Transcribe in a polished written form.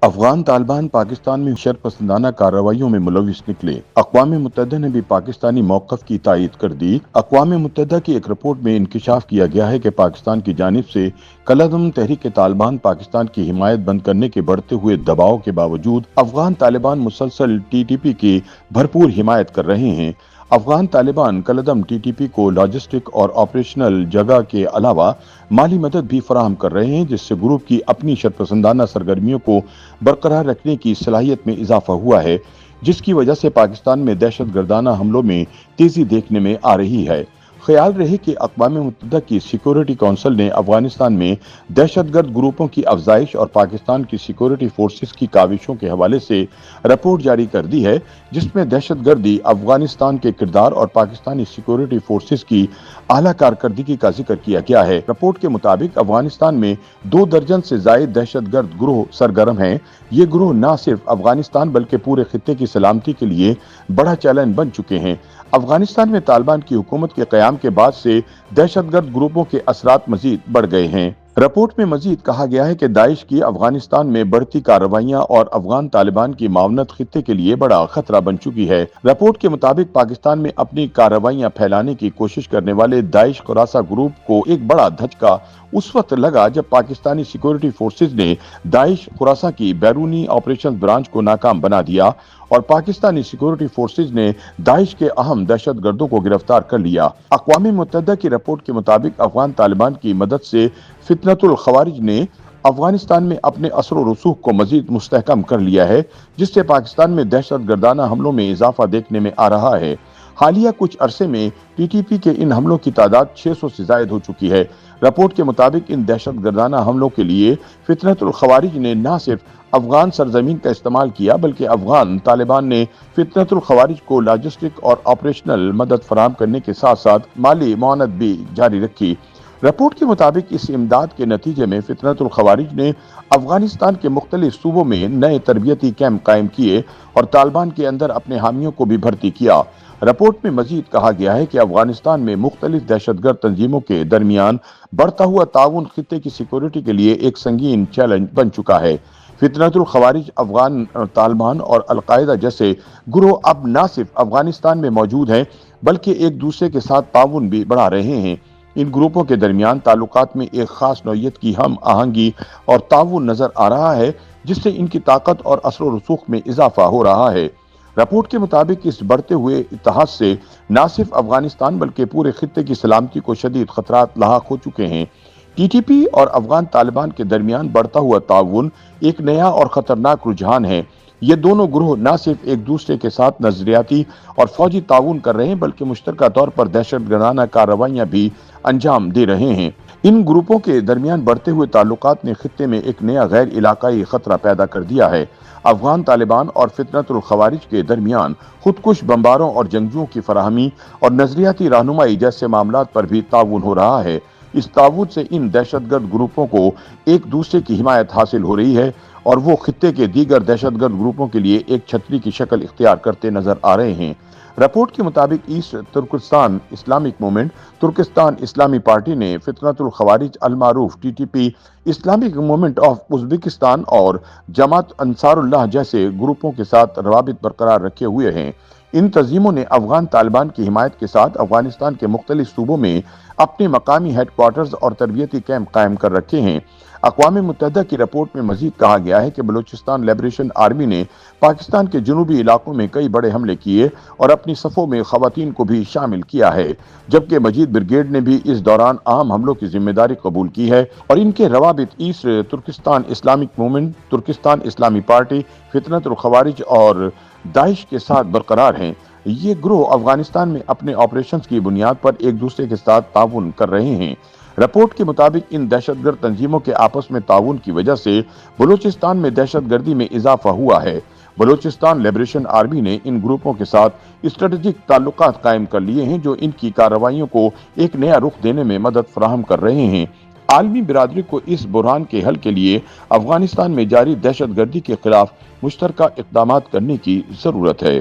افغان طالبان پاکستان میں شرپسندانہ کارروائیوں میں ملوث نکلے۔ اقوام متحدہ نے بھی پاکستانی موقف کی تائید کر دی۔ اقوام متحدہ کی ایک رپورٹ میں انکشاف کیا گیا ہے کہ پاکستان کی جانب سے کالعدم تحریک طالبان پاکستان کی حمایت بند کرنے کے بڑھتے ہوئے دباؤ کے باوجود افغان طالبان مسلسل ٹی ٹی پی کی بھرپور حمایت کر رہے ہیں۔ افغان طالبان کالعدم ٹی ٹی پی کو لاجسٹک اور آپریشنل جگہ کے علاوہ مالی مدد بھی فراہم کر رہے ہیں، جس سے گروپ کی اپنی شرپسندانہ سرگرمیوں کو برقرار رکھنے کی صلاحیت میں اضافہ ہوا ہے، جس کی وجہ سے پاکستان میں دہشت گردانہ حملوں میں تیزی دیکھنے میں آ رہی ہے۔ خیال رہے کہ اقوام متحدہ کی سیکورٹی کونسل نے افغانستان میں دہشت گرد گروپوں کی افزائش اور پاکستان کی سیکورٹی فورسز کی کاوشوں کے حوالے سے رپورٹ جاری کر دی ہے، جس میں دہشت گردی، افغانستان کے کردار اور پاکستانی سیکورٹی فورسز کی اعلیٰ کارکردگی کا ذکر کیا گیا ہے۔ رپورٹ کے مطابق افغانستان میں 2 درجن سے زائد دہشت گرد گروہ سرگرم ہیں۔ یہ گروہ نہ صرف افغانستان بلکہ پورے خطے کی سلامتی کے لیے بڑا چیلنج بن چکے ہیں۔ افغانستان میں طالبان کی حکومت کے قیام کے بعد سے دہشت گرد گروپوں کے اثرات مزید بڑھ گئے ہیں۔ رپورٹ میں مزید کہا گیا ہے کہ داعش کی افغانستان میں بڑھتی کارروائیاں اور افغان طالبان کی معاونت خطے کے لیے بڑا خطرہ بن چکی ہے۔ رپورٹ کے مطابق پاکستان میں اپنی کارروائیاں پھیلانے کی کوشش کرنے والے داعش خراساں گروپ کو ایک بڑا دھچکا اس وقت لگا جب پاکستانی سیکورٹی فورسز نے داعش خراساں کی بیرونی آپریشن برانچ کو ناکام بنا دیا اور پاکستانی سیکورٹی فورسز نے داعش کے اہم دہشت گردوں کو گرفتار کر لیا۔ اقوام متحدہ کی رپورٹ کے مطابق افغان طالبان کی مدد سے فتنۃ الخوارج نے افغانستان میں اپنے اثر و رسوخ کو مزید مستحکم کر لیا ہے، جس سے پاکستان میں دہشت گردانہ حملوں میں اضافہ دیکھنے میں آ رہا ہے۔ حالیہ کچھ عرصے میں ٹی ٹی پی کے ان حملوں کی تعداد 600 سے زائد ہو چکی ہے۔ رپورٹ کے مطابق ان دہشت گردانہ حملوں کے لیے فتنۃ الخوارج نے نہ صرف افغان سرزمین کا استعمال کیا بلکہ افغان طالبان نے فتنۃ الخوارج کو لاجسٹک اور آپریشنل مدد فراہم کرنے کے ساتھ ساتھ مالی معاونت بھی جاری رکھی۔ رپورٹ کے مطابق اس امداد کے نتیجے میں فتنۃ الخوارج نے افغانستان کے مختلف صوبوں میں نئے تربیتی کیمپ قائم کیے اور طالبان کے اندر اپنے حامیوں کو بھی بھرتی کیا۔ رپورٹ میں مزید کہا گیا ہے کہ افغانستان میں مختلف دہشت گرد تنظیموں کے درمیان بڑھتا ہوا تعاون خطے کی سیکورٹی کے لیے ایک سنگین چیلنج بن چکا ہے۔ فتنۃ الخوارج، افغان طالبان اور القاعدہ جیسے گروہ اب نہ صرف افغانستان میں موجود ہیں بلکہ ایک دوسرے کے ساتھ تعاون بھی بڑھا رہے ہیں۔ ان گروپوں کے درمیان تعلقات میں ایک خاص نوعیت کی ہم آہنگی اور تعاون نظر آ رہا ہے، جس سے ان کی طاقت اور اثر و رسوخ میں اضافہ ہو رہا ہے۔ رپورٹ کے مطابق اس بڑھتے ہوئے اتحاد سے نہ صرف افغانستان بلکہ پورے خطے کی سلامتی کو شدید خطرات لاحق ہو چکے ہیں۔ ٹی ٹی پی اور افغان طالبان کے درمیان بڑھتا ہوا تعاون ایک نیا اور خطرناک رجحان ہے۔ یہ دونوں گروہ نہ صرف ایک دوسرے کے ساتھ نظریاتی اور فوجی تعاون کر رہے ہیں بلکہ مشترکہ طور پر دہشت گردانہ کارروائیاں بھی انجام دے رہے ہیں۔ ان گروپوں کے درمیان بڑھتے ہوئے تعلقات نے خطے میں ایک نیا غیر علاقائی خطرہ پیدا کر دیا ہے۔ افغان طالبان اور فتنۃ الخوارج کے درمیان خودکش بمباروں اور جنگجوؤں کی فراہمی اور نظریاتی رہنمائی جیسے معاملات پر بھی تعاون ہو رہا ہے۔ اس تعاون سے ان دہشت گرد گروپوں کو ایک دوسرے کی حمایت حاصل ہو رہی ہے اور وہ خطے کے دیگر دہشت گرد گروپوں کے لیے ایک چھتری کی شکل اختیار کرتے نظر آ رہے ہیں۔ رپورٹ کے مطابق East Turkestan Islamic Movement, Turkestan اسلامی پارٹی نے فتنۃ الخوارج، المعروف T T P, Islamic Movement of Uzbekistan اور جماعت انصار اللہ جیسے گروپوں کے ساتھ روابط برقرار رکھے ہوئے ہیں۔ ان تنظیموں نے افغان طالبان کی حمایت کے ساتھ افغانستان کے مختلف صوبوں میں اپنے مقامی ہیڈ کوارٹرز اور تربیتی کیمپ قائم کر رکھے ہیں۔ اقوام متحدہ کی رپورٹ میں مزید کہا گیا ہے کہ بلوچستان لبریشن آرمی نے پاکستان کے جنوبی علاقوں میں کئی بڑے حملے کیے اور اپنی صفوں میں خواتین کو بھی شامل کیا ہے، جبکہ مجید بریگیڈ نے بھی اس دوران اہم حملوں کی ذمہ داری قبول کی ہے اور ان کے روابط East Turkestan Islamic Movement, Turkestan اسلامی پارٹی، فتنۃ الخوارج اور داعش کے ساتھ برقرار ہیں۔ یہ گروہ افغانستان میں اپنے آپریشنز کی بنیاد پر ایک دوسرے کے ساتھ تعاون کر رہے ہیں۔ رپورٹ کے مطابق ان دہشت گرد تنظیموں کے آپس میں تعاون کی وجہ سے بلوچستان میں دہشت گردی میں اضافہ ہوا ہے۔ بلوچستان لبریشن آرمی نے ان گروپوں کے ساتھ اسٹریٹجک تعلقات قائم کر لیے ہیں جو ان کی کارروائیوں کو ایک نیا رخ دینے میں مدد فراہم کر رہے ہیں۔ عالمی برادری کو اس بحران کے حل کے لیے افغانستان میں جاری دہشت گردی کے خلاف مشترکہ اقدامات کرنے کی ضرورت ہے۔